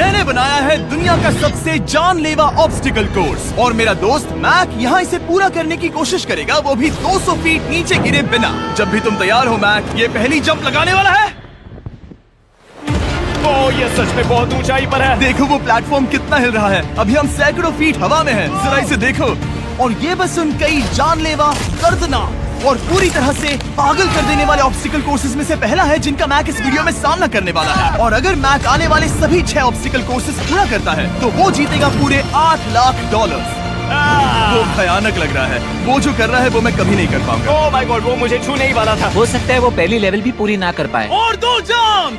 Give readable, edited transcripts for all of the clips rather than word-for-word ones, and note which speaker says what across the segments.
Speaker 1: मैंने बनाया है दुनिया का सबसे जानलेवा ऑब्स्टिकल कोर्स और मेरा दोस्त मैक यहाँ इसे पूरा करने की कोशिश करेगा, वो भी 200 फीट नीचे गिरे बिना। जब भी तुम तैयार हो मैक, ये पहली जंप लगाने वाला है।
Speaker 2: ओह, ये सच में बहुत ऊंचाई पर है।
Speaker 1: देखो वो प्लेटफॉर्म कितना हिल रहा है। अभी हम सैकड़ों फीट हवा में हैं। जरा इसे देखो। और ये बस उन कई जानलेवा, दर्दनाक और पूरी तरह से पागल कर देने वाले ऑब्स्टिकल कोर्सेज में से पहला है जिनका मैक इस वीडियो में सामना करने वाला है। और अगर मैक आने वाले सभी 6 ऑब्स्टिकल कोर्सेज पूरा करता है तो वो जीतेगा पूरे $8 लाख। वो भयानक लग रहा है। वो जो कर रहा है वो मैं कभी नहीं कर पाऊंगा।
Speaker 2: ओह माय गॉड, वो मुझे छूने ही वाला था।
Speaker 3: हो सकता है वो पहली लेवल भी पूरी ना कर पाए।
Speaker 1: और 2 जंप।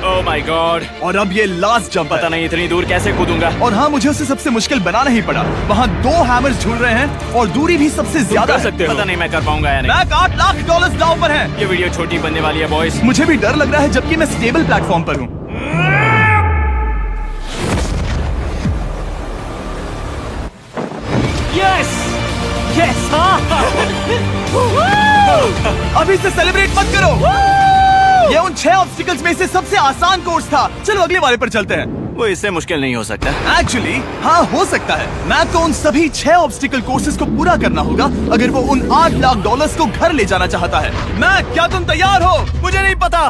Speaker 2: Oh my God.
Speaker 1: और अब ये लास्ट जंप।
Speaker 2: पता नहीं इतनी दूर कैसे कूदूंगा।
Speaker 1: और हाँ, मुझे उसे सबसे मुश्किल बनाना ही पड़ा। वहाँ 2 हैमर्स झूल रहे हैं और दूरी भी सबसे ज्यादा
Speaker 2: कर सकते हो। पता नहीं मैं कर पाऊंगा या नहीं।
Speaker 1: मैक $8 लाख दांव पर है।
Speaker 2: ये वीडियो छोटी बनने वाली है बॉयज।
Speaker 1: मुझे भी डर लग रहा है जबकि मैं स्टेबल प्लेटफॉर्म पर हूँ।
Speaker 2: Yes yes.
Speaker 1: अभी से सेलिब्रेट मत करो। ये उन 6 ऑब्स्टिकल्स में से सबसे आसान कोर्स था। चलो अगले वाले पर चलते हैं।
Speaker 2: वो इससे मुश्किल नहीं हो सकता।
Speaker 1: एक्चुअली हाँ, हो सकता है। मैक को उन सभी 6 ऑब्स्टिकल कोर्सेज को पूरा करना होगा अगर वो उन $8 लाख को घर ले जाना चाहता है। मैक, क्या तुम तैयार हो?
Speaker 2: मुझे नहीं पता।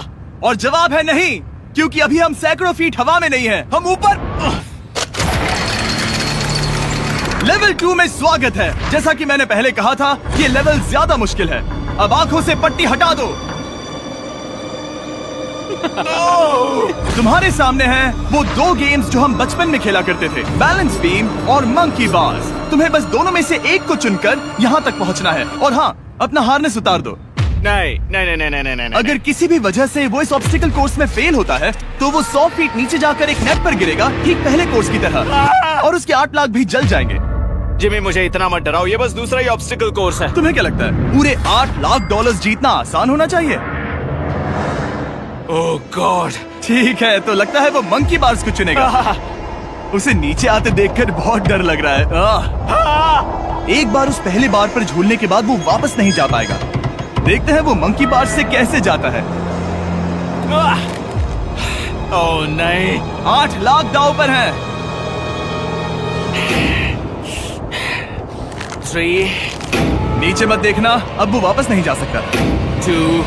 Speaker 1: और जवाब है नहीं, क्योंकि अभी हम सैकड़ों फीट हवा में नहीं हैं। हम ऊपर। लेवल 2 में स्वागत है। जैसा कि मैंने पहले कहा था, ये लेवल ज्यादा मुश्किल है। अब आंखों से पट्टी हटा दो। तुम्हारे सामने हैं वो 2 गेम्स जो हम बचपन में खेला करते थे, बैलेंस बीम और मंकी बार्स। तुम्हें बस दोनों में से एक को चुनकर यहाँ तक पहुँचना है। और हाँ, अपना हार्नेस उतार दो।
Speaker 2: नहीं नहीं नहीं नहीं नहीं नहीं।
Speaker 1: अगर किसी भी वजह से वो इस ऑब्स्टिकल कोर्स में फेल होता है तो वो 100 फीट नीचे जाकर एक नेट पर गिरेगा, ठीक पहले कोर्स की तरह। और उसके 8 लाख भी जल जाएंगे।
Speaker 2: जिमी, मुझे इतना मत डराओ। ये बस दूसरा ही ऑब्स्टिकल कोर्स है।
Speaker 1: तुम्हें क्या लगता है पूरे $8 लाख जीतना आसान होना चाहिए?
Speaker 2: ओह गॉड।
Speaker 1: ठीक है, तो लगता है वो मंकी बार्स को चुनेगा। उसे नीचे आते देखकर बहुत डर लग रहा है। एक बार उस पहले बार पर झूलने के बाद वो वापस नहीं जा पाएगा। देखते हैं वो मंकी बार्स से कैसे जाता है।
Speaker 2: ओह नहीं।
Speaker 1: 8 लाख दांव पर है।
Speaker 2: 3
Speaker 1: नीचे मत देखना, अब वो वापस नहीं जा सकता।
Speaker 2: 2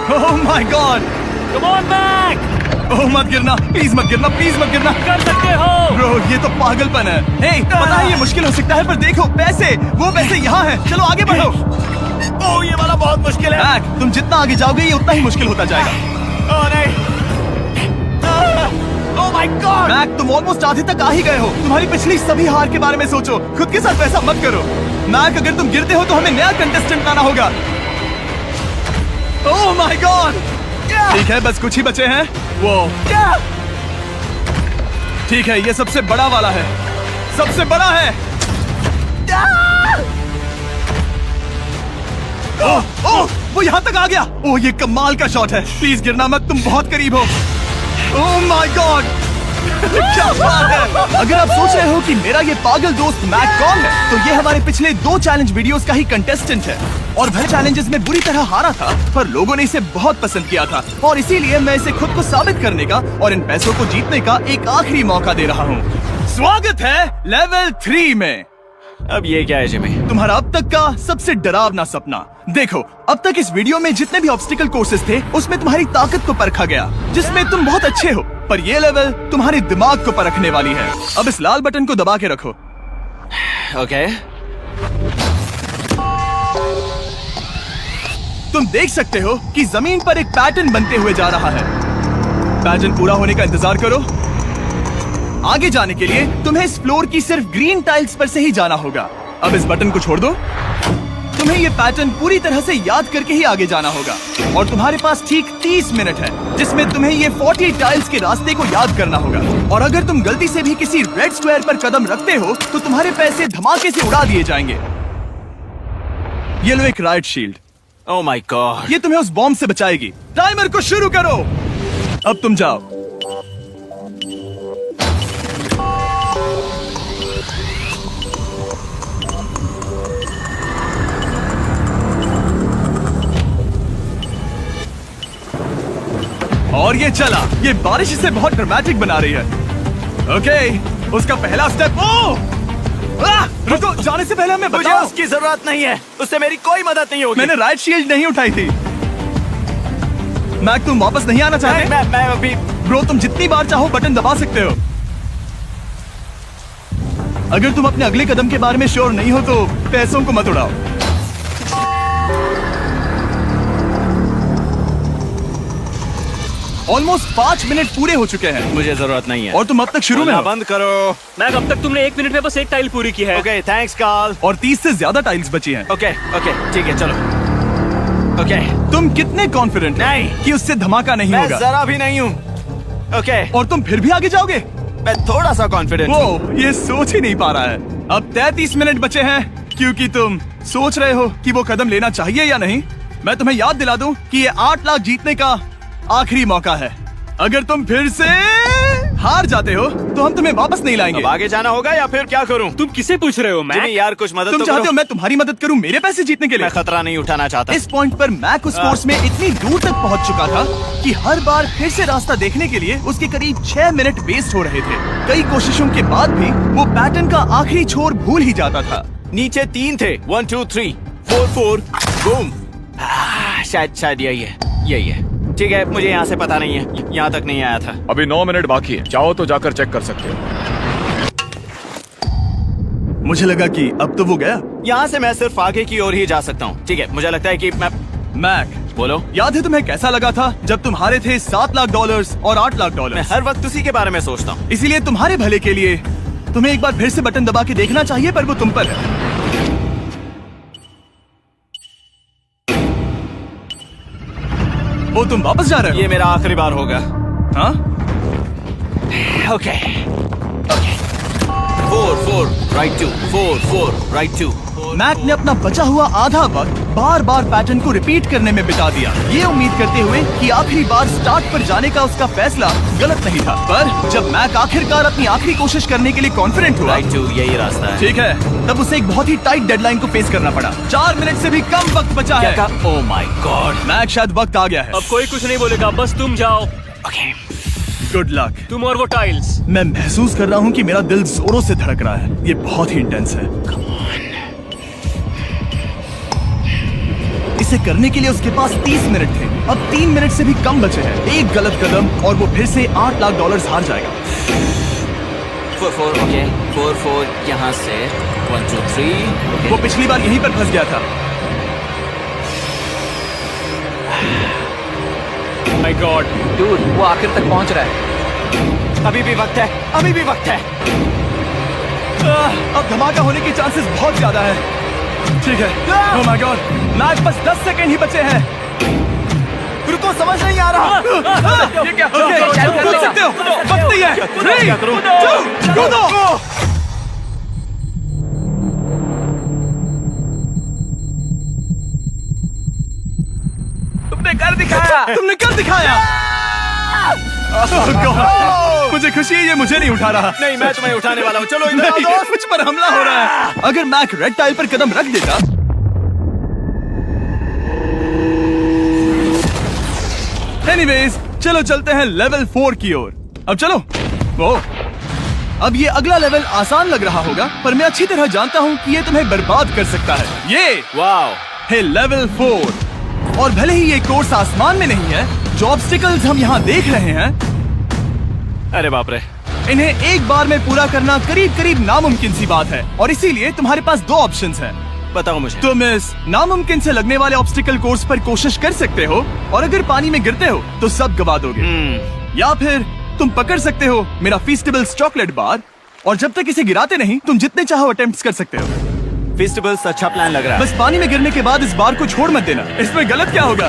Speaker 1: oh my god.
Speaker 2: Come on Mac.
Speaker 1: Oh मत गिरना, प्लीज मत गिरना, प्लीज मत गिरना।
Speaker 2: कर सकते हो।
Speaker 1: ब्रो, ये तो पागलपन है। हे, पता है ये मुश्किल हो सकता है, पर देखो पैसे, वो पैसे यहाँ हैं। चलो आगे बढ़ो।
Speaker 2: ओह, ये वाला बहुत मुश्किल है।
Speaker 1: मैक, तुम जितना आगे जाओगे ये उतना ही मुश्किल होता जाएगा।
Speaker 2: ओह नहीं। ओह माय गॉड।
Speaker 1: मैक, तुम ऑलमोस्ट आधे तक आ ही गए हो। तुम्हारी पिछली सभी हार के बारे में सोचो। खुद के साथ वैसा मत करो। मैक, अगर तुम गिरते हो तो हमें नया कंटेस्टेंट लाना होगा। ओह माय गॉड। ठीक है, बस कुछ ही बचे हैं। वो ठीक है, ये सबसे बड़ा वाला है। सबसे बड़ा है। ओह ओह, वो यहाँ तक आ गया। ओह, ये कमाल का शॉट है। प्लीज गिरना मत, तुम बहुत करीब हो। ओह माय गॉड। क्या बात है। अगर आप सोच रहे हो कि मेरा ये पागल दोस्त मैक कौन है, तो ये हमारे पिछले 2 चैलेंज वीडियोस का ही कंटेस्टेंट है। और भले चैलेंजेस में बुरी तरह हारा था, पर लोगों ने इसे बहुत पसंद किया था और इसीलिए मैं इसे खुद को साबित करने का और इन पैसों को जीतने का एक आखिरी मौका दे रहा हूँ। स्वागत है लेवल 3 में।
Speaker 2: अब ये क्या है जिमी?
Speaker 1: तुम्हारा अब तक का सबसे डरावना सपना। देखो, अब तक इस वीडियो में जितने भी ऑब्स्टिकल कोर्सेज थे उसमें तुम्हारी ताकत को परखा गया, जिसमें तुम बहुत अच्छे हो। पर ये लेवल तुम्हारे दिमाग को परखने वाली है। अब इस लाल बटन को दबा के रखो।
Speaker 2: ओके।
Speaker 1: तुम देख सकते हो कि जमीन पर एक पैटर्न बनते हुए जा रहा है। पैटर्न पूरा होने का इंतजार करो। आगे जाने के लिए तुम्हें इस फ्लोर की सिर्फ ग्रीन टाइल्स पर से ही जाना होगा। अब इस बटन को छोड़ दो। तुम्हें ये पैटर्न पूरी तरह से याद करके ही आगे जाना होगा और तुम्हारे पास ठीक 30 मिनट है, जिसमें तुम्हें ये 40 टाइल्स के रास्ते को याद करना होगा। और अगर तुम गलती से भी किसी रेड स्क्वायर पर कदम रखते हो तो तुम्हारे पैसे धमाके से उड़ा दिए जाएंगे। ये लो एक right shield.
Speaker 2: Oh my God.
Speaker 1: ये तुम्हें उस बॉम्ब से बचाएगी। टाइमर को शुरू करो। अब तुम जाओ। और ये चला। ये बारिश इसे बहुत ड्रामेटिक बना रही है। ओके, उसका पहला स्टेप। रुको, जाने से पहले हमें
Speaker 2: मुझे
Speaker 1: बताओ।
Speaker 2: उसकी जरूरत नहीं है, उससे मेरी कोई मदद नहीं होगी।
Speaker 1: मैंने राइट शील्ड नहीं उठाई थी। मैक, तुम वापस नहीं आना चाहते?
Speaker 2: मैं अभी।
Speaker 1: ब्रो, तुम जितनी बार चाहो बटन दबा सकते हो। अगर तुम अपने अगले कदम के बारे में श्योर नहीं हो तो पैसों को मत उड़ाओ। ऑलमोस्ट 5 मिनट पूरे हो चुके हैं
Speaker 2: मुझे जरूरत नहीं है।
Speaker 1: और तुम अब तक शुरू में हो।
Speaker 2: बंद करो।
Speaker 4: मैक, अब तक तुमने 1 मिनट में बस एक टाइल पूरी की है।
Speaker 2: Okay, thanks Carl.
Speaker 1: और 30 से ज्यादा टाइल्स बची हैं।
Speaker 2: ओके ठीक है, चलो। ओके,
Speaker 1: तुम कितने कॉन्फिडेंट
Speaker 2: नहीं
Speaker 1: कि उससे धमाका नहीं
Speaker 2: मैं
Speaker 1: होगा?
Speaker 2: जरा भी नहीं हूँ। ओके,
Speaker 1: और तुम फिर भी आगे जाओगे?
Speaker 2: मैं थोड़ा सा कॉन्फिडेंट हूँ।
Speaker 1: वो ये सोच ही नहीं पा रहा है। अब 33 मिनट बचे हैं क्योंकि तुम सोच रहे हो कि वो कदम लेना चाहिए या नहीं। मैं तुम्हें याद दिला दूं कि ये 8 लाख जीतने का आखिरी मौका है। अगर तुम फिर से हार जाते हो तो हम तुम्हें वापस नहीं लाएंगे।
Speaker 2: अब आगे जाना होगा या फिर क्या करूं?
Speaker 4: तुम किसे पूछ रहे हो मैक?
Speaker 2: जिमी यार, कुछ मदद
Speaker 1: तुम
Speaker 2: तो
Speaker 1: चाहते
Speaker 2: करो।
Speaker 1: हो मैं तुम्हारी मदद करूं मेरे पैसे जीतने के लिए?
Speaker 2: मैं खतरा नहीं उठाना चाहता।
Speaker 1: इस पॉइंट पर मैक उस कोर्स में इतनी दूर तक पहुंच चुका था कि हर बार फिर से रास्ता देखने के लिए उसके करीब 6 मिनट वेस्ट हो रहे थे। कई कोशिशों के बाद भी वो पैटर्न का आखिरी छोर भूल ही जाता था।
Speaker 2: नीचे 3 थे। 1 2 3 4 4 बूम। शायद यही है। ठीक है, मुझे यहाँ से पता नहीं है, यहाँ तक नहीं आया था।
Speaker 5: अभी 9 मिनट बाकी है, चाहो तो जाकर चेक कर सकते हो।
Speaker 1: मुझे लगा कि अब तो वो गया।
Speaker 2: यहाँ से मैं सिर्फ आगे की ओर ही जा सकता हूँ। ठीक है, मुझे लगता है कि मैं।
Speaker 1: मैक,
Speaker 2: बोलो।
Speaker 1: याद है तुम्हें कैसा लगा था जब तुम हारे थे $7 लाख और $8 लाख?
Speaker 2: मैं हर वक्त उसी के बारे में सोचता हूँ।
Speaker 1: इसीलिए तुम्हारे भले के लिए तुम्हें एक बार फिर से बटन दबा के देखना चाहिए, पर वो तुम पर है। वो तुम वापस जा रहे हो?
Speaker 2: ये मेरा आखिरी बार होगा।
Speaker 1: हाँ?
Speaker 2: Okay 4 right 2 4 right 2।
Speaker 1: मैक ने अपना बचा हुआ आधा वक्त बार बार पैटर्न को रिपीट करने में बिता दिया, ये उम्मीद करते हुए कि आखिरी बार स्टार्ट पर जाने का उसका फैसला गलत नहीं था। पर जब मैक आखिरकार अपनी आखिरी कोशिश करने के लिए कॉन्फिडेंट हुआ,
Speaker 2: राइट 2 यही रास्ता है।
Speaker 1: ठीक है, तब उसे एक बहुत ही टाइट डेडलाइन को फेस करना पड़ा। 4 मिनट से भी कम वक्त बचा है।
Speaker 2: ओह माय गॉड।
Speaker 1: मैक, शायद वक्त आ गया है।
Speaker 4: अब कोई कुछ नहीं बोलेगा, बस तुम जाओ।
Speaker 2: Okay,
Speaker 1: good luck.
Speaker 4: तुम और वो टाइल्स।
Speaker 1: मैं महसूस कर रहा हूँ कि मेरा दिल जोरों से धड़क रहा है। ये बहुत ही इंटेंस है। इसे करने के लिए उसके पास 30 मिनट थे। अब 3 मिनट से भी कम बचे हैं। एक गलत कदम और वो फिर से $8 लाख हार जाएगा।
Speaker 2: 4 ओके 4 यहाँ से 1 2 3।
Speaker 1: वो पिछली बार यहीं पर फंस गया था।
Speaker 4: माय गॉड
Speaker 3: डूड, वो आखिर तक पहुंच रहा है।
Speaker 2: अभी भी वक्त है, अभी भी वक्त है।
Speaker 1: अब धमाका होने के चांसेस बहुत ज्यादा है। ठीक है। ओह माय गॉड, मैच बस 10 सेकंड ही बचे हैं।
Speaker 2: रुको, समझ नहीं आ रहा।
Speaker 1: ये क्या? कूद सकते हो, वक्त नहीं है। 3 2 कूदो।
Speaker 3: तुमने कर दिखाया।
Speaker 1: तुमने कर दिखाया। Oh God, मुझे खुशी है ये मुझे नहीं उठा रहा।
Speaker 2: नहीं, मैं तुम्हें उठाने वाला हूँ। चलो इधर आओ
Speaker 1: नहीं,
Speaker 2: दोस्त।
Speaker 1: मुझ पर हमला हो रहा है। अगर मैक रेड टाइल पर कदम रख देता। एनीवेज, चलो चलते हैं लेवल 4 की ओर। अब चलो। वो अब ये अगला लेवल आसान लग रहा होगा, पर मैं अच्छी तरह जानता हूँ कि ये तुम्हें बर्बाद कर सकता है। ये
Speaker 2: वाओ
Speaker 1: है लेवल 4। और भले ही ये कोर्स आसमान में नहीं है, जो ऑब्स्टिकल्स हम यहाँ देख रहे हैं,
Speaker 2: अरे बाप रे,
Speaker 1: इन्हें एक बार में पूरा करना करीब करीब नामुमकिन सी बात है। और इसीलिए तुम्हारे पास 2 ऑप्शंस हैं।
Speaker 2: बताओ मुझे।
Speaker 1: तुम इस नामुमकिन से लगने वाले ऑब्स्टिकल कोर्स पर कोशिश कर सकते हो, और अगर पानी में गिरते हो तो सब गवा दोगे। या फिर तुम पकड़ सकते हो मेरा फीस्टेबल्स चॉकलेट बार, और जब तक इसे गिराते नहीं तुम जितने चाहो अटेम्प्ट्स कर सकते हो।
Speaker 2: फेस्टिवल्स अच्छा प्लान लग रहा है।
Speaker 1: बस पानी में गिरने के बाद इस बार को छोड़ मत देना। इसमें गलत क्या होगा?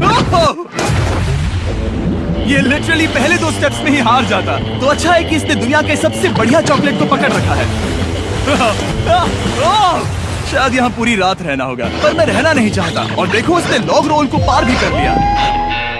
Speaker 1: ओह! ये लिटरली पहले 2 स्टेप्स में ही हार जाता। तो अच्छा है कि इसने दुनिया के सबसे बढ़िया चॉकलेट को पकड़ रखा है। शायद यहाँ पूरी रात रहना होगा, पर मैं रहना नहीं चाहता। और देखो, उसने लॉग रोल को पार भी कर लिया।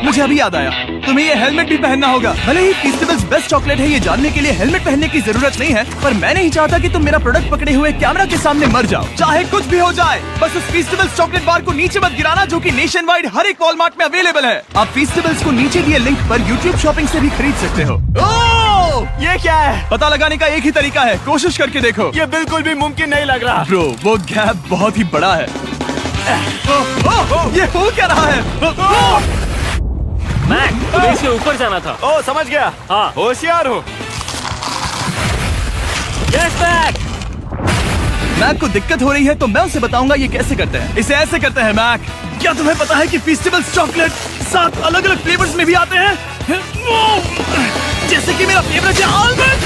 Speaker 1: मुझे अभी याद आया, तुम्हें ये हेलमेट भी पहनना होगा। भले ही फीस्टेबल्स बेस्ट चॉकलेट है, ये जानने के लिए हेलमेट पहनने की जरूरत नहीं है, पर मैं नहीं चाहता कि तुम मेरा प्रोडक्ट पकड़े हुए कैमरा के सामने मर जाओ। चाहे कुछ भी हो जाए, बस उस फीस्टेबल्स चॉकलेट बार को नीचे मत गिराना, जो कि नेशन वाइड हर एक वॉलमार्ट में अवेलेबल है। आप फीस्टेबल्स को नीचे दिए लिंक पर यूट्यूब शॉपिंग से भी खरीद सकते हो। ओह,
Speaker 2: ये क्या है?
Speaker 1: पता लगाने का एक ही तरीका है, कोशिश करके देखो।
Speaker 2: ये बिल्कुल भी मुमकिन नहीं लग रहा।
Speaker 1: ब्रो, वो गैप बहुत ही बड़ा है। ये हो क्या रहा है?
Speaker 4: मैक, तुम्हें इसके ऊपर जाना था।
Speaker 2: ओ, समझ गया।
Speaker 4: हाँ।
Speaker 2: होशियार हो।
Speaker 4: Yes Mac.
Speaker 1: मैक को दिक्कत हो रही है तो मैं उसे बताऊंगा ये कैसे करते हैं। इसे ऐसे करते हैं मैक। क्या तुम्हें पता है कि फीस्टेबल्स चॉकलेट 7 अलग अलग फ्लेवर्स में भी आते हैं? जैसे कि मेरा फेवरेट है आलमंड।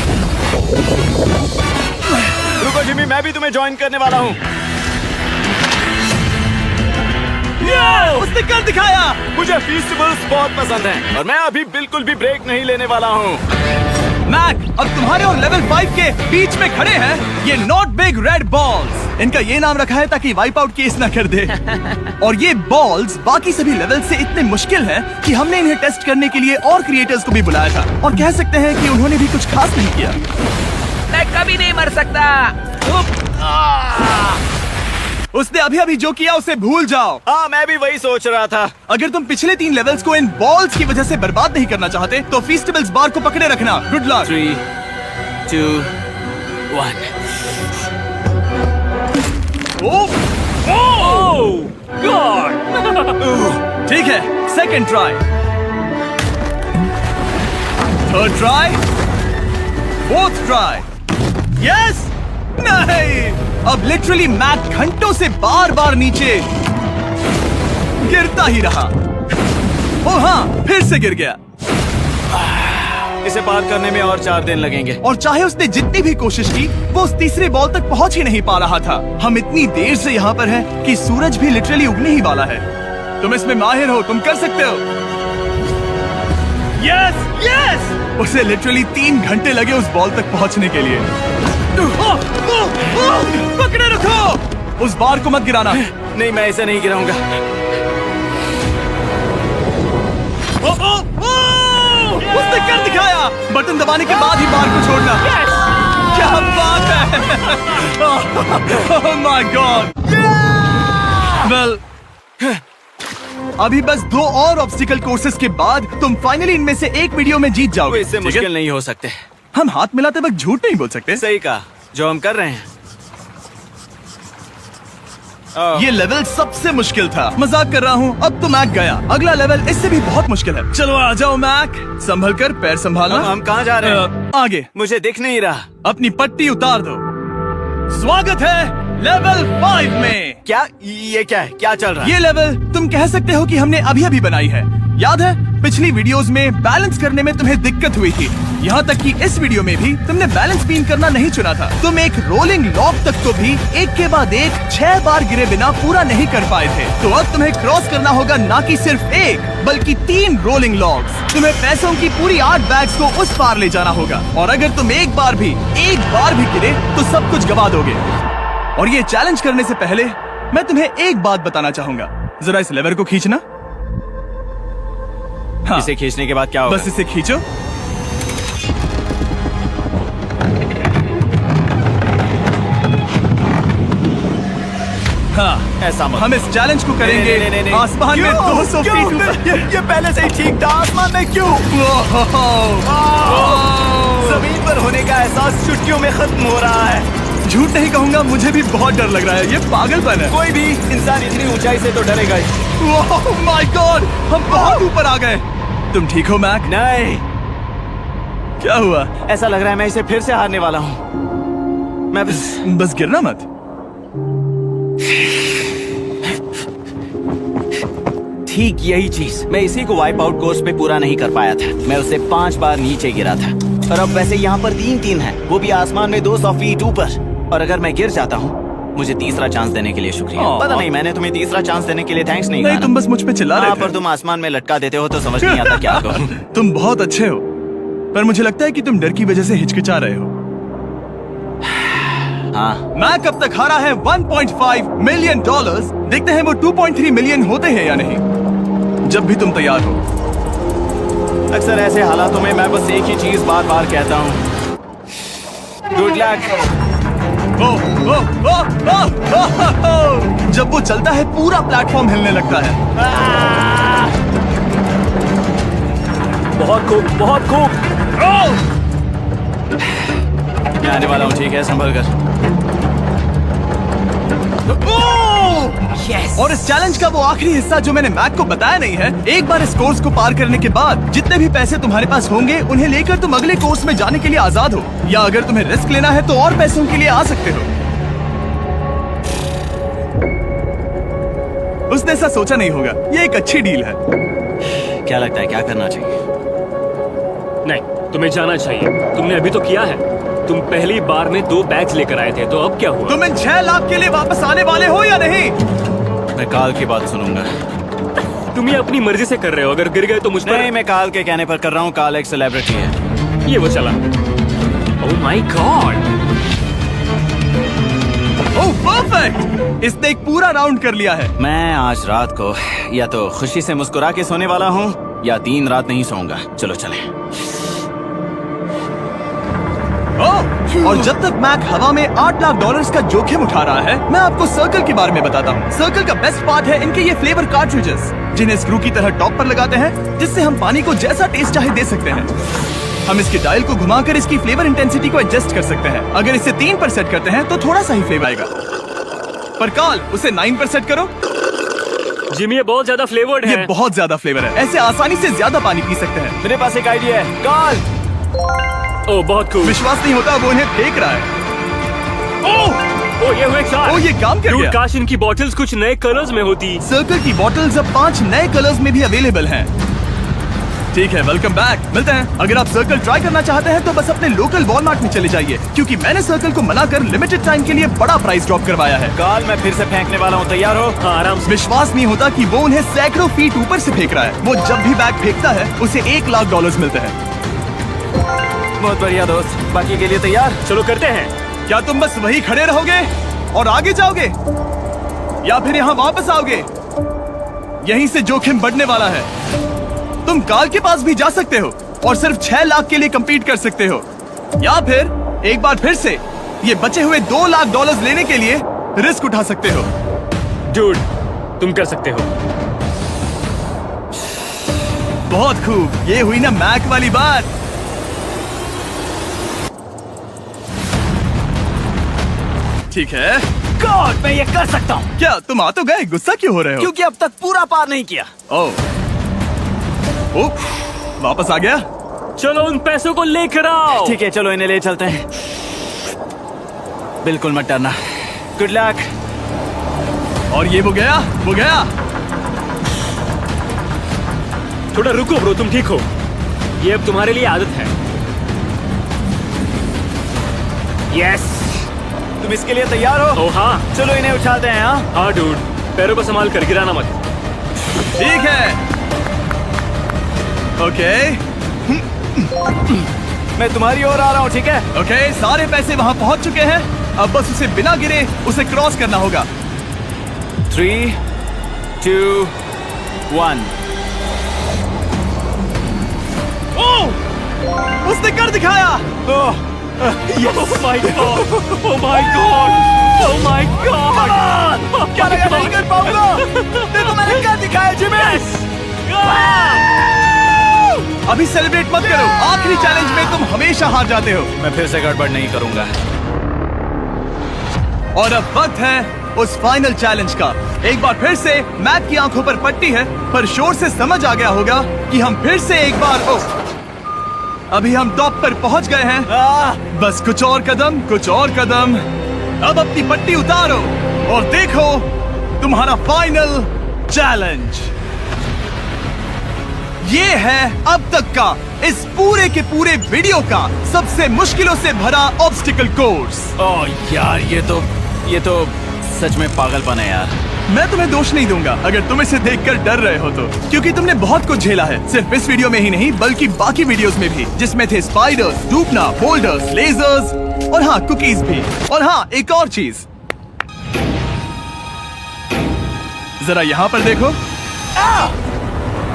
Speaker 2: रुको जिमी, मैं भी तुम्हें ज्वाइन करने वाला हूँ।
Speaker 1: उसने कर दिखाया।
Speaker 2: मुझे फीस्टेबल्स बहुत पसंद हैं और मैं अभी बिल्कुल भी ब्रेक नहीं लेने वाला हूँ।
Speaker 1: मैक, अब तुम्हारे और लेवल 5 के बीच में खड़े हैं ये नॉट बिग रेड बॉल्स। इनका ये नाम रखा है ताकि वाइप आउट केस ना कर दे। और ये बॉल्स बाकी सभी लेवल से इतने मुश्किल हैं कि हमने इन्हें टेस्ट करने के लिए और क्रिएटर्स को भी बुलाया था, और कह सकते हैं कि उन्होंने भी कुछ खास नहीं किया।
Speaker 3: मैं कभी नहीं मर सकता।
Speaker 1: उसने अभी अभी जो किया उसे भूल जाओ।
Speaker 2: हाँ, मैं भी वही सोच रहा था।
Speaker 1: अगर तुम पिछले 3 लेवल्स को इन बॉल्स की वजह से बर्बाद नहीं करना चाहते तो फीस्टेबल्स बार को पकड़े रखना। Good luck.
Speaker 2: 3, 2, 1।
Speaker 1: ठीक है, second try, third try, fourth try. Yes, नहीं, अब लिटरली मैक घंटों से बार बार नीचे गिरता ही रहा। ओ हाँ, फिर से गिर गया।
Speaker 2: इसे पार करने में और 4 दिन लगेंगे।
Speaker 1: और चाहे उसने जितनी भी कोशिश की, वो उस तीसरे बॉल तक पहुंच ही नहीं पा रहा था। हम इतनी देर से यहाँ पर हैं कि सूरज भी लिटरली उगने ही वाला है। तुम इसमें माहिर हो, तुम कर सकते हो। Yes, yes! उसे लिटरली 3 घंटे लगे उस बॉल तक पहुंचने के लिए। पकड़े रखो, उस बार को मत गिराना।
Speaker 2: नहीं, मैं इसे नहीं गिराऊंगा।
Speaker 1: उसने कर दिखाया। बटन दबाने के बाद ही बार को छोड़ना। क्या बात है! ओह माय गॉड! वेल, अभी बस 2 और ऑब्स्टिकल कोर्सेस के बाद तुम फाइनली इनमें से एक वीडियो में जीत जाओगे।
Speaker 2: इससे
Speaker 1: ठीक है?
Speaker 2: मुश्किल नहीं हो सकते।
Speaker 1: हम हाथ मिलाते वक्त झूठ नहीं बोल सकते।
Speaker 2: सही कहा, जो हम कर रहे हैं।
Speaker 1: ये लेवल सबसे मुश्किल था। मजाक कर रहा हूँ, अब तो मैक गया। अगला लेवल इससे भी बहुत मुश्किल है। चलो आ जाओ मैक, संभल कर, पैर संभालना।
Speaker 2: हम कहाँ जा रहे हैं?
Speaker 1: आगे।
Speaker 2: मुझे दिख नहीं रहा।
Speaker 1: अपनी पट्टी उतार दो। स्वागत है लेवल 5 में।
Speaker 2: क्या? ये क्या है? क्या चल रहा है?
Speaker 1: ये लेवल तुम कह सकते हो कि हमने अभी अभी बनाई है। याद है, पिछली वीडियोस में बैलेंस करने में तुम्हें दिक्कत हुई थी। यहाँ तक कि इस वीडियो में भी तुमने बैलेंस बीन करना नहीं चुना था। तुम एक रोलिंग लॉक तक को भी एक के बाद एक 6 बार गिरे बिना पूरा नहीं कर पाए थे। तो अब तुम्हें क्रॉस करना होगा ना कि सिर्फ 1 बल्कि 3 रोलिंग लॉक्स। तुम्हें पैसों की पूरी 8 बैग्स को उस पार ले जाना होगा, और अगर तुम एक बार भी गिरे तो सब कुछ गवा दोगे। और ये चैलेंज करने से पहले मैं तुम्हें एक बात बताना चाहूंगा। जरा इस लेवर को खींचना। हाँ,
Speaker 2: इसे खींचने के बाद क्या होगा?
Speaker 1: बस इसे खींचो। हाँ,
Speaker 2: ऐसा मत।
Speaker 1: हम इस चैलेंज को करेंगे
Speaker 2: नहीं।
Speaker 1: आसमान में 200 फीट ऊपर।
Speaker 2: ये पहले से ही ठीक था। आसमान में क्यों? जमीन पर होने का एहसास चुटकियों में खत्म हो रहा है।
Speaker 1: झूठ नहीं कहूंगा, मुझे भी बहुत डर लग रहा है। ये पागलपन है।
Speaker 2: कोई भी इंसान इतनी ऊंचाई से तो डरेगा ही।
Speaker 1: ओह माय गॉड, हम बहुत ऊपर आ गए। तुम ठीक हो मैक?
Speaker 2: नहीं,
Speaker 1: क्या हुआ?
Speaker 2: ऐसा लग रहा है मैं इसे फिर से हारने वाला हूँ। मैं
Speaker 1: बस गिरना मत।
Speaker 2: ठीक यही चीज, मैं इसी को वाइप आउट कोर्स पे पूरा नहीं कर पाया था। मैं उसे 5 बार नीचे गिरा था, और अब वैसे यहाँ पर 3-3 है, वो भी आसमान में 200 फीट ऊपर। और अगर मैं गिर जाता हूँ, मुझे तीसरा चांस देने के लिए शुक्रिया। पता नहीं, मैंने तुम्हें तीसरा चांस देने के लिए थैंक्स नहीं कहा।
Speaker 1: तुम बस मुझ पे चिल्ला रहे थे।
Speaker 2: पर तुम आसमान में लटका देते हो तो समझ नहीं आता क्या करूं।
Speaker 1: तुम बहुत अच्छे हो, पर मुझे लगता है कि तुम डर की वजह से हिचकिचा रहे हो।
Speaker 2: हाँ,
Speaker 1: मैक अब तक हारा है $1.5 मिलियन। देखते हैं वो 2.3 मिलियन होते हैं या नहीं। जब भी तुम तैयार हो।
Speaker 2: अक्सर ऐसे हालातों में मैं बस एक ही चीज बार बार कहता हूँ, गुड लक।
Speaker 1: ओ, ओ, ओ, ओ, ओ, ओ, ओ। जब वो चलता है पूरा प्लेटफॉर्म हिलने लगता है।
Speaker 4: बहुत खूब, बहुत खूब।
Speaker 2: मैं आने वाला हूँ, ठीक है, संभल कर।
Speaker 1: Yes. और इस चैलेंज का वो आखिरी हिस्सा जो मैंने मैक को बताया नहीं है, एक बार इस कोर्स को पार करने के बाद जितने भी पैसे तुम्हारे पास होंगे उन्हें लेकर तुम अगले कोर्स में जाने के लिए आजाद हो, या अगर तुम्हें रिस्क लेना है तो और पैसों के लिए आ सकते हो। उसने ऐसा सोचा नहीं होगा, ये एक अच्छी डील है।
Speaker 2: क्या लगता है क्या करना चाहिए?
Speaker 4: नहीं, तुम्हें जाना चाहिए। तुमने अभी तो किया है। तुम पहली बार में 2 बैग्स लेकर आए थे, तो अब क्या हुआ?
Speaker 1: तुम इन 6 लाख के लिए वापस आने वाले हो या नहीं?
Speaker 2: मैं काल की बात सुनूंगा।
Speaker 4: तुम ये अपनी मर्जी से कर रहे हो, अगर गिर गए तो मुझ पर।
Speaker 2: नहीं, मैं काल के कहने पर कर रहा हूँ। काल एक सेलिब्रिटी है।
Speaker 4: ये वो चला। ओह माय गॉड।
Speaker 1: ओह परफेक्ट, इसने एक पूरा राउंड कर लिया है।
Speaker 2: मैं आज रात को या तो खुशी से मुस्कुरा के सोने वाला हूँ या 3 रात नहीं सोऊंगा। चलो चलें।
Speaker 1: और जब तक मैक हवा में $8 लाख का जोखिम उठा रहा है, मैं आपको सर्कल के बारे में बताता हूँ। सर्कल का बेस्ट पार्ट है इनके ये फ्लेवर कार्ट्रिजेस, जिन्हें स्क्रू की तरह टॉप पर लगाते हैं, जिससे हम पानी को जैसा टेस्ट चाहे दे सकते हैं। हम इसके डायल को घुमाकर इसकी फ्लेवर इंटेंसिटी को एडजस्ट कर सकते हैं। अगर इसे 3 पर सेट करते हैं तो थोड़ा सा ही फ्लेवर आएगा, पर काल उसे 9 पर सेट करो।
Speaker 4: जिमी, ये बहुत ज्यादा फ्लेवर्ड है।
Speaker 1: ये बहुत ज्यादा फ्लेवर है, ऐसे आसानी से ज्यादा पानी पी सकते हैं।
Speaker 2: मेरे पास एक आइडिया है। काल,
Speaker 4: ओह बहुत खूब।
Speaker 1: विश्वास नहीं होता, वो उन्हें फेंक रहा है।
Speaker 4: ओह ये हुए 4।
Speaker 1: ओह, ये काम कर गया।
Speaker 4: काश इनकी बॉटल्स कुछ नए कलर्स में होती।
Speaker 1: सर्कल की बॉटल्स अब 5 नए कलर्स में भी अवेलेबल हैं। ठीक है, वेलकम बैक। मिलते हैं। अगर आप सर्कल ट्राई करना चाहते हैं तो बस अपने लोकल वॉलमार्ट में चले जाइए, क्योंकि मैंने सर्कल को मना कर लिमिटेड टाइम के लिए बड़ा प्राइस ड्रॉप करवाया है।
Speaker 2: काल, मैं फिर से फेंकने वाला हूँ, तैयार हो?
Speaker 4: हाँ, आराम से।
Speaker 1: विश्वास नहीं होता कि वो उन्हें सैकड़ों फीट ऊपर से फेंक रहा है। वो जब भी बैग फेंकता है उसे $1 लाख मिलते हैं।
Speaker 2: बहुत बढ़िया दोस्त, बाकी के लिए तैयार?
Speaker 4: चलो करते हैं।
Speaker 1: क्या तुम बस वही खड़े रहोगे और आगे जाओगे, या फिर यहाँ वापस आओगे? यहीं से जोखिम बढ़ने वाला है। तुम काल के पास भी जा सकते हो और सिर्फ 6 लाख के लिए compete कर सकते हो, या फिर एक बार फिर से ये बचे हुए $2 लाख लेने के लिए रिस्क उठा सकते हो।
Speaker 4: डूड, तुम कर सकते हो।
Speaker 1: बहुत खूब, ये हुई ना मैक वाली बात। ठीक है।
Speaker 2: गॉड, मैं ये कर सकता हूँ।
Speaker 1: क्या तुम आ तो गए, गुस्सा क्यों हो रहे हो?
Speaker 2: क्योंकि अब तक पूरा पार नहीं किया।
Speaker 1: ओह, वापस आ गया।
Speaker 4: चलो उन पैसों को लेकर आओ।
Speaker 2: ठीक है, चलो इन्हें ले चलते हैं। बिल्कुल मत डरना। Good luck.
Speaker 1: और ये वो गया।
Speaker 4: थोड़ा रुको ब्रो, तुम ठीक हो? ये अब तुम्हारे लिए आदत है। यस।
Speaker 2: तुम इसके लिए तैयार हो?
Speaker 4: ओह हाँ।
Speaker 2: चलो इन्हें उठाते हैं।
Speaker 4: हाँ डूड, पैरों पर संभाल कर, गिराना मत।
Speaker 1: ठीक है। ओके,
Speaker 2: मैं तुम्हारी ओर आ रहा हूँ, ठीक है?
Speaker 1: ओके, सारे पैसे वहाँ पहुँच चुके हैं। अब बस उसे बिना गिरे उसे क्रॉस करना होगा।
Speaker 2: 3, 2, 1।
Speaker 1: ओह, उसने कर दिखाया।
Speaker 4: Oh my god! Oh my god! Oh my god!
Speaker 1: क्या लगा नहीं कर पाऊंगा? देखो मैंने क्या दिखाया जिमी। अभी सेलिब्रेट मत करो, आखिरी चैलेंज में तुम हमेशा हार जाते हो।
Speaker 2: मैं फिर से गड़बड़ नहीं करूंगा।
Speaker 1: और अब वक्त है उस फाइनल चैलेंज का। एक बार फिर से मैक की आंखों पर पट्टी है, पर शोर से समझ आ गया होगा कि हम फिर से एक बार अभी हम टॉप पर पहुंच गए हैं। बस कुछ और कदम। अब अपनी पट्टी उतारो और देखो तुम्हारा फाइनल चैलेंज। ये है अब तक का इस पूरे के पूरे वीडियो का सबसे मुश्किलों से भरा ऑब्स्टिकल कोर्स।
Speaker 2: ओह यार, ये तो सच में पागलपन है यार।
Speaker 1: मैं तुम्हें दोष नहीं दूंगा अगर तुम इसे देखकर डर रहे हो तो, क्योंकि तुमने बहुत कुछ झेला है, सिर्फ इस वीडियो में ही नहीं बल्कि बाकी वीडियोस में भी, जिसमें थे स्पाइडर्स, डूबना, बोल्डर्स, लेजर्स और हाँ कुकीज भी। और हाँ, एक और चीज, जरा यहाँ पर देखो।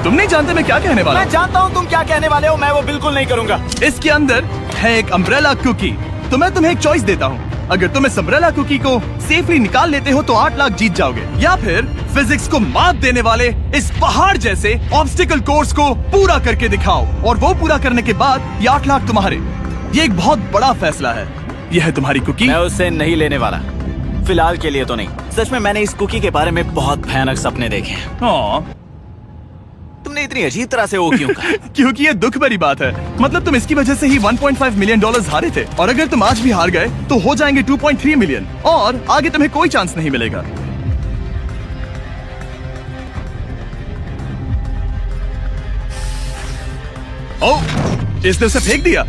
Speaker 1: तुम नहीं जानते मैं क्या कहने वाला
Speaker 2: मैं जानता हूँ तुम क्या कहने वाले हो, मैं वो बिल्कुल नहीं करूंगा।
Speaker 1: हूँ। इसके अंदर है एक अम्ब्रेला कुकी। तो मैं तुम्हें एक चॉइस देता हूँ। अगर तुम इस अम्ब्रेला कुकी को सेफली निकाल लेते हो तो 8 लाख जीत जाओगे, या फिर फिजिक्स को मात देने वाले इस पहाड़ जैसे ऑब्स्टिकल कोर्स को पूरा करके दिखाओ, और वो पूरा करने के बाद ये 8 लाख तुम्हारे। ये एक बहुत बड़ा फैसला है। यह है तुम्हारी कुकी।
Speaker 2: मैं उससे नहीं लेने वाला, फिलहाल के लिए तो नहीं। सच में मैंने इस कुकी के बारे में बहुत भयानक सपने देखे हैं।
Speaker 1: हाँ,
Speaker 2: तुमने इतनी अजीब तरह से वो क्यों कहा?
Speaker 1: क्योंकि ये दुख भरी बात है। मतलब तुम इसकी वजह से ही 1.5 मिलियन डॉलर्स हारे थे, और अगर तुम आज भी हार गए तो हो जाएंगे 2.3 मिलियन, और आगे तुम्हें कोई चांस नहीं मिलेगा। ओह, इसने उसे फेंक दिया।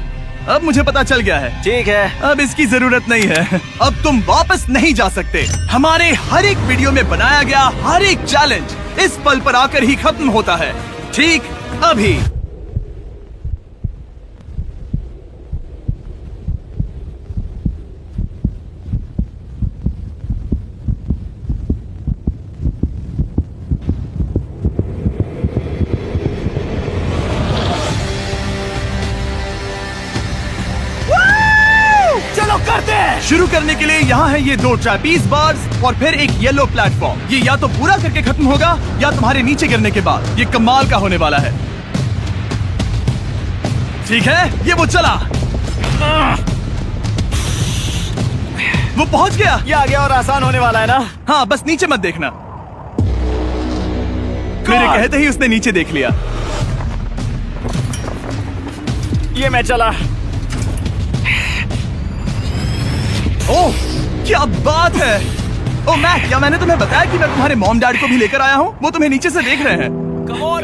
Speaker 1: अब मुझे पता चल गया है।
Speaker 2: ठीक है,
Speaker 1: अब इसकी जरूरत नहीं है। अब तुम वापस नहीं जा सकते। हमारे हर एक वीडियो में बनाया गया हर एक चैलेंज इस पल पर आकर ही खत्म होता है, ठीक अभी।
Speaker 2: चलो करते हैं।
Speaker 1: शुरू करने के लिए यहाँ है ये 2 ट्रैपीज बार्स और फिर एक येलो प्लेटफॉर्म। ये या तो पूरा करके खत्म होगा या तुम्हारे नीचे गिरने के बाद। ये कमाल का होने वाला है। ठीक है, ये वो चला, वो पहुंच गया।
Speaker 2: ये आगे और आसान होने वाला है ना?
Speaker 1: हाँ, बस नीचे मत देखना। मेरे कहते ही उसने नीचे देख लिया।
Speaker 2: ये मैं चला।
Speaker 1: ओह, क्या बात है। ओह मैक, क्या मैंने तुम्हें बताया कि मैं तुम्हारे मॉम डैड को भी लेकर आया हूँ? वो तुम्हें नीचे से देख रहे हैं।
Speaker 3: कम ऑन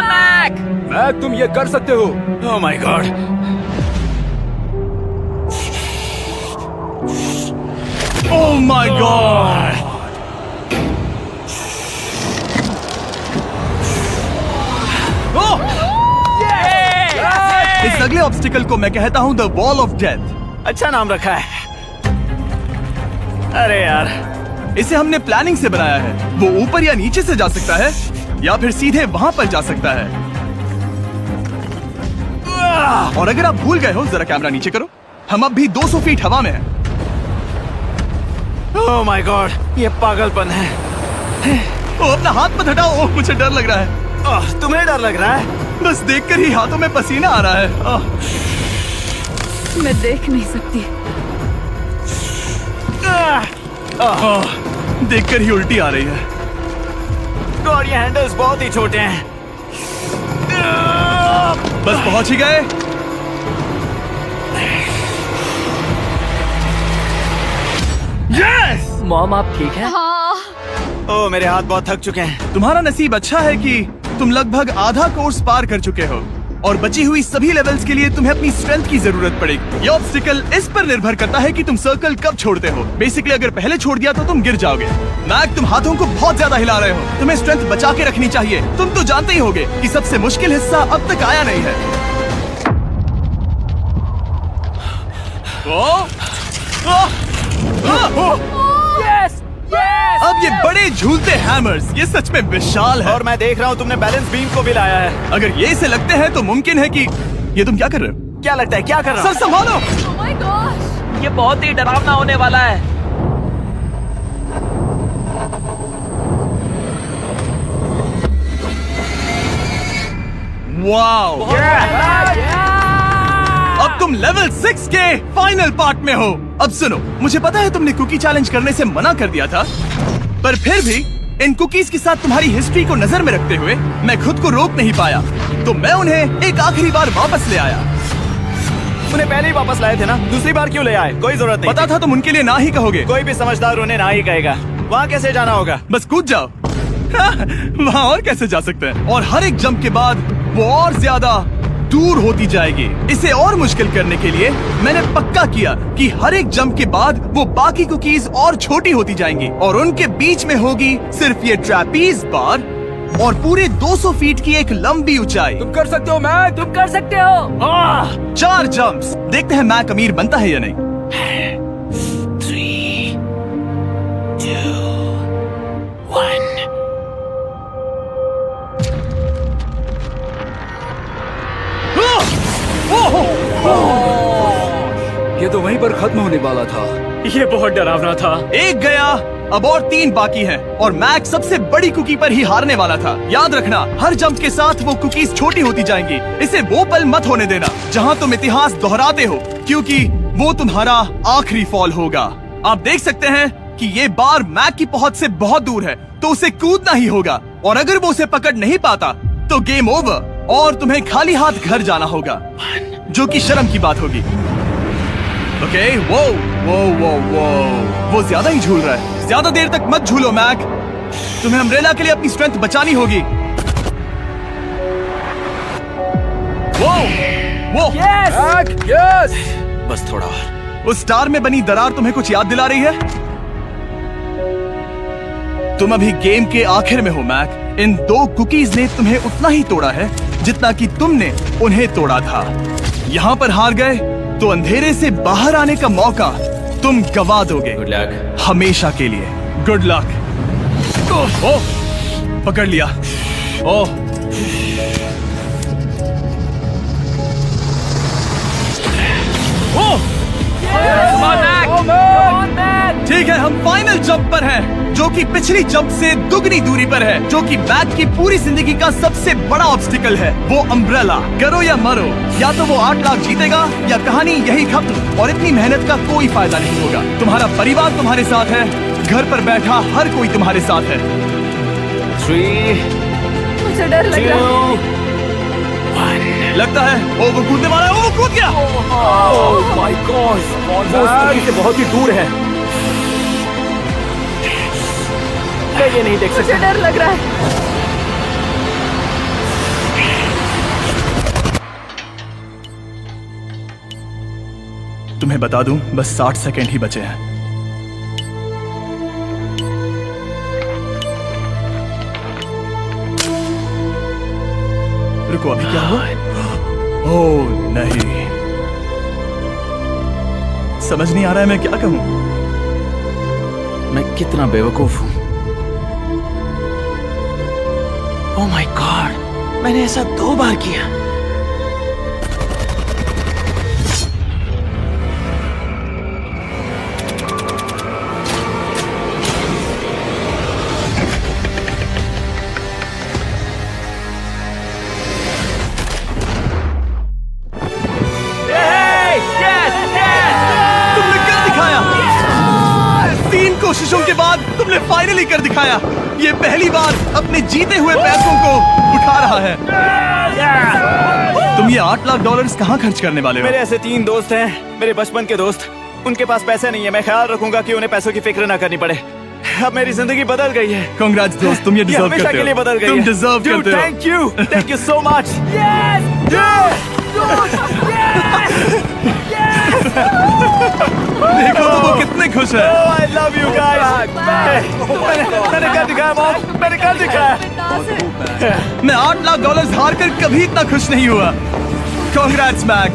Speaker 3: मैक।
Speaker 5: मैक, तुम ये कर सकते हो।
Speaker 2: ओह my God.
Speaker 1: Oh my God. इस अगले ऑब्स्टिकल को मैं कहता हूँ द वॉल ऑफ डेथ।
Speaker 2: अच्छा नाम रखा है। अरे यार,
Speaker 1: इसे हमने प्लानिंग से बनाया है। वो ऊपर या नीचे से जा सकता है, या फिर सीधे वहां पर जा सकता है। और अगर आप भूल गए हो, जरा कैमरा नीचे करो। हम अब भी 200 फीट हवा में हैं।
Speaker 2: ओह माय गॉड, ये पागलपन है।
Speaker 1: ओ, अपना हाथ मत हटाओ। ओह, मुझे डर लग रहा है।
Speaker 2: तुम्हें डर लग रहा है?
Speaker 1: बस देखकर ही हाथों में पसीना आ रहा है।
Speaker 6: मैं देख नहीं सकती।
Speaker 1: देखकर ही उल्टी आ रही है।
Speaker 2: गॉड, ये हैंडल्स बहुत ही छोटे हैं।
Speaker 1: बस पहुंच ही गए। यस!
Speaker 3: मॉम, आप ठीक है?
Speaker 6: हाँ।
Speaker 2: ओह, मेरे हाथ बहुत थक चुके हैं।
Speaker 1: तुम्हारा नसीब अच्छा है कि तुम लगभग आधा कोर्स पार कर चुके हो, और बची हुई सभी लेवल्स के लिए तुम्हें अपनी स्ट्रेंथ की जरूरत पड़ेगी। ये ऑब्स्टिकल इस पर निर्भर करता है कि तुम सर्कल कब छोड़ते हो। बेसिकली अगर पहले छोड़ दिया तो तुम गिर जाओगे। मैक, तुम हाथों को बहुत ज्यादा हिला रहे हो। तुम्हें स्ट्रेंथ बचा के रखनी चाहिए। तुम तो जानते ही होगे कि सबसे मुश्किल हिस्सा अब तक आया नहीं है।
Speaker 3: Yes, yes.
Speaker 1: अब ये बड़े झूलते हैमर्स, ये सच में विशाल है।
Speaker 2: और मैं देख रहा हूँ तुमने बैलेंस बीम को भी लाया है।
Speaker 1: अगर ये इसे लगते हैं तो मुमकिन है कि ये तुम क्या कर रहे हो?
Speaker 2: क्या लगता है, क्या कर रहा
Speaker 1: सर संभालो।
Speaker 6: Oh my gosh!
Speaker 3: ये बहुत ही डरावना होने वाला है।
Speaker 1: वाओ! अब तुम लेवल 6 के फाइनल पार्ट में हो। अब सुनो, मुझे पता है तुमने कुकी चैलेंज करने से मना कर दिया था, पर फिर भी इन कुकीज के साथ तुम्हारी हिस्ट्री को नजर में रखते हुए मैं खुद को रोक नहीं पाया, तो मैं उन्हें एक आखिरी बार वापस ले आया।
Speaker 2: उन्हें पहले ही वापस लाए थे ना, दूसरी बार क्यों ले आए? कोई जरूरत नहीं।
Speaker 1: पता था तुम उनके लिए ना ही कहोगे।
Speaker 2: कोई भी समझदार उन्हें ना ही कहेगा। वहाँ कैसे जाना होगा?
Speaker 1: बस कूद जाओ। वहाँ और कैसे जा सकते हैं? और हर एक जंप के बाद वो और ज्यादा दूर होती जाएगी। इसे और मुश्किल करने के लिए मैंने पक्का किया कि हर एक जंप के बाद वो बाकी कुकीज और छोटी होती जाएंगी, और उनके बीच में होगी सिर्फ ये ट्रैपीज बार और पूरे 200 फीट की एक लंबी ऊंचाई।
Speaker 5: तुम कर सकते हो मैक।
Speaker 3: तुम कर सकते हो।
Speaker 1: 4 जंप्स। देखते हैं मैक अमीर बनता है या नहीं।
Speaker 2: 3, 2, 1।
Speaker 5: तो वहीं पर खत्म होने वाला था।
Speaker 4: ये बहुत डरावना था।
Speaker 1: एक गया, अब और 3 बाकी हैं और मैक सबसे बड़ी कुकी पर ही हारने वाला था। याद रखना, हर जंप के साथ वो कुकीज छोटी होती जाएंगी। इसे वो पल मत होने देना जहां तुम इतिहास दोहराते हो, क्योंकि वो तुम्हारा आखिरी फॉल होगा। आप देख सकते हैं कि ये बार मैक की पहुंच से बहुत दूर है, तो उसे कूदना ही होगा। और अगर वो उसे पकड़ नहीं पाता तो गेम ओवर और तुम्हें खाली हाथ घर जाना होगा, जो कि शर्म की बात होगी। ओके, वो ज्यादा ही झूल रहा है। ज्यादा देर तक मत झूलो मैक, तुम्हें अम्ब्रेला के लिए अपनी स्ट्रेंथ बचानी होगी। वो
Speaker 5: मैक, यस।
Speaker 2: बस थोड़ा और।
Speaker 1: उस स्टार में बनी दरार तुम्हें कुछ याद दिला रही है? तुम अभी गेम के आखिर में हो मैक। इन 2 कुकीज ने तुम्हें उतना ही तोड़ा है जितना कि तुमने उन्हें तोड़ा था। यहाँ पर हार गए तो अंधेरे से बाहर आने का मौका तुम गवा दोगे।
Speaker 2: Good luck.
Speaker 1: हमेशा के लिए गुड लक। ओह, पकड़ लिया। ओह, ठीक है, हम फाइनल जंप पर हैं, जो कि पिछली जंप से दुगनी दूरी पर है, जो कि मैक की पूरी जिंदगी का सबसे बड़ा ऑब्स्टिकल है, वो अम्ब्रेला। करो या मरो, या तो वो 8 लाख जीतेगा या कहानी यही खत्म और इतनी मेहनत का कोई फायदा नहीं होगा। तुम्हारा परिवार तुम्हारे साथ है, घर पर बैठा हर कोई तुम्हारे साथ है।
Speaker 2: 3,
Speaker 6: मुझे डर लग रहा है।
Speaker 2: 2, 1।
Speaker 1: लगता है वो कूदने वाला है। वो कूद गया।
Speaker 5: ओह माय गॉड, वो उस से बहुत ही दूर है।
Speaker 3: मैं ये नहीं देख
Speaker 6: मुझे
Speaker 3: सकता।
Speaker 6: डर लग रहा है।
Speaker 1: तुम्हें बता दूं, बस 60 सेकंड ही बचे हैं। रुको, अभी क्या हुआ? ओह नहीं, समझ नहीं आ रहा है मैं क्या कहूं।
Speaker 2: मैं कितना बेवकूफ हूँ। ओह माय गॉड, मैंने ऐसा 2 बार किया।
Speaker 1: तुमने कर दिखाया। 3 कोशिशों के बाद तुमने फाइनली कर दिखाया। ये पहली बार अपने जीते हुए पैसों को उठा रहा है। तुम ये $8 लाख कहाँ खर्च करने वाले हो?
Speaker 2: मेरे ऐसे 3 दोस्त हैं, मेरे बचपन के दोस्त। उनके पास पैसे नहीं है। मैं ख्याल रखूंगा कि उन्हें पैसों की फिक्र ना करनी पड़े। अब मेरी जिंदगी बदल गई है।
Speaker 1: कांग्रेट्स दोस्त, तुम ये डिजर्व
Speaker 2: हमेशा
Speaker 1: करते
Speaker 2: के लिए
Speaker 1: हो।
Speaker 2: बदल गई
Speaker 1: तुम
Speaker 2: है।
Speaker 1: डिजर्व करते हो।
Speaker 2: Thank you so much.
Speaker 1: देखो तो वो कितने खुश है।
Speaker 2: I love you guys. मैंने कर दिखाया मॉम, मैंने कर दिखाया।
Speaker 1: मैं $8 लाख हार कर कभी इतना खुश नहीं हुआ। Congrats Mac.